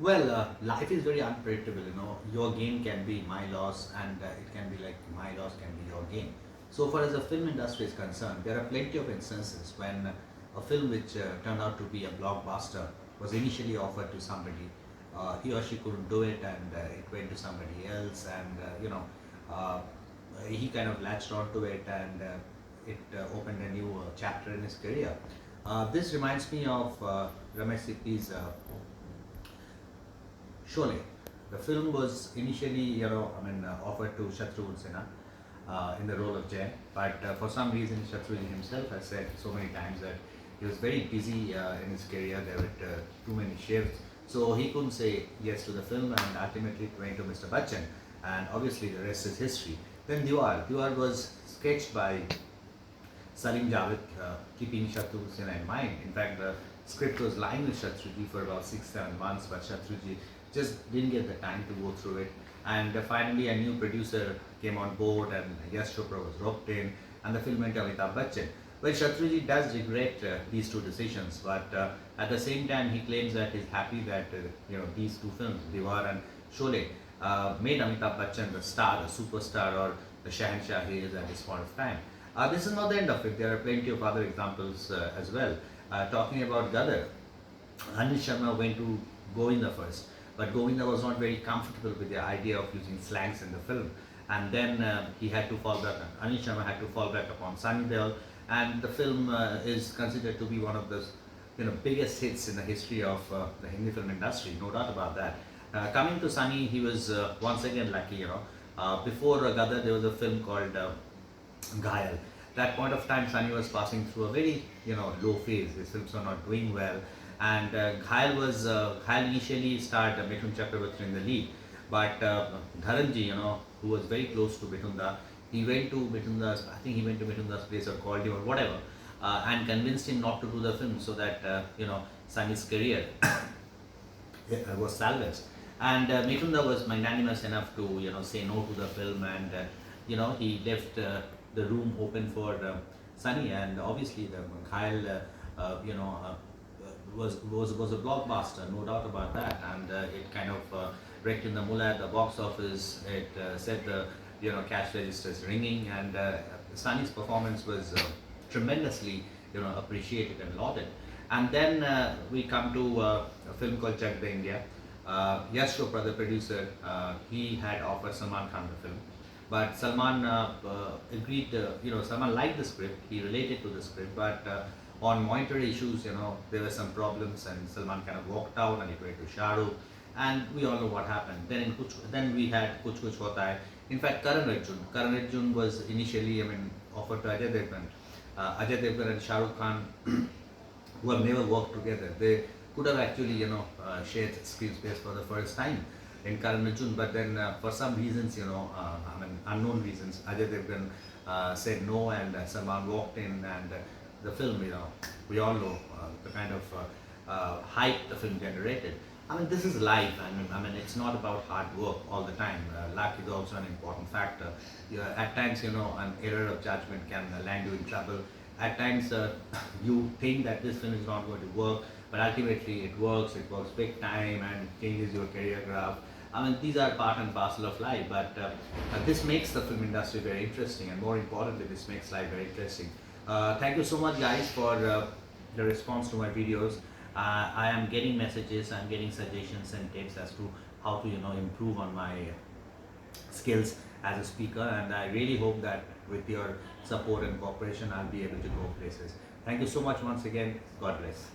Well, life is very unpredictable. Your gain can be my loss, and it can be like my loss can be your gain. So, far as the film industry is concerned, there are plenty of instances when a film which turned out to be a blockbuster was initially offered to somebody. He or she couldn't do it, and it went to somebody else, and uh, he kind of latched onto it, and it opened a new chapter in his career. This reminds me of Ramesh Sippy's Sholay. The film was initially, offered to Shatrughan Sinha in the role of Jay, but for some reason, Shatrughan himself has said so many times that he was very busy in his career. There were too many shifts, so he couldn't say yes to the film, and ultimately it went to Mr. Bachchan, and obviously the rest is history. Then Diwar was sketched by Salim Javed, keeping Shatrughan Sinha in mind. In fact, the script was lying with Shatrughan for about 6-7 months, but Shatrughan just didn't get the time to go through it. And finally, a new producer came on board, and Yash Chopra was roped in, and the film went to Amitabh Bachchan. Well, Shatrughan does regret these two decisions, but at the same time, he claims that he's happy that these two films, Diwar and Sholay, made Amitabh Bachchan the star, the superstar, or the Shahanshah he is at this point of time. This is not the end of it. There are plenty of other examples as well. Talking about Gadar, Anil Sharma went to Govinda first, but Govinda was not very comfortable with the idea of using slangs in the film. And then he had to fall back, Anil Sharma had to fall back upon Sunny Deol, and the film is considered to be one of the biggest hits in the history of the Hindi film industry, no doubt about that. Coming to Sunny, he was once again lucky. Before Gadar, there was a film called Ghayal. That point of time, Sunny was passing through a very low phase. His films were not doing well, and Ghayal initially starred Mithun Chakrabarti in the lead, but Dharanji, who was very close to Mithunda, he went to Mithunda's. I think he went to Mithunda's place or called him or whatever, and convinced him not to do the film so that Sunny's career was salvaged. And Mithunda was magnanimous enough to say no to the film, and he left the room open for Sunny, and obviously the Ghayal was a blockbuster, no doubt about that, and it kind of wrecked in the mullah at the box office. It set the cash registers ringing, and Sunny's performance was tremendously appreciated and lauded. And then we come to a film called Chak De India. Yash Chopra, the producer, he had offered Salman Khan the film, but Salman agreed. Salman liked the script. He related to the script, but on monetary issues, there were some problems, and Salman kind of walked out, and it went to Shah Rukh, and we all know what happened. Then we had Kuch Kuch Hota Hai. In fact, Karan Arjun was initially, offered to Ajay Devgan. Ajay Devgan and Shah Rukh Khan, who have never worked together, they could have actually, shared screen space for the first time in Karan Arjun, but then for some reasons, unknown reasons, Ajay Devgan said no, and Salman walked in, and the film, we all know the kind of hype the film generated. This is life. It's not about hard work all the time. Luck is also an important factor. At times, an error of judgment can land you in trouble. At times, you think that this film is not going to work, but ultimately it works big time and changes your career graph. These are part and parcel of life, but this makes the film industry very interesting, and more importantly, this makes life very interesting. Thank you so much, guys, for the response to my videos. I am getting messages, I'm getting suggestions and tips as to how to improve on my skills as a speaker, and I really hope that with your support and cooperation, I'll be able to go places. Thank you so much once again. God bless.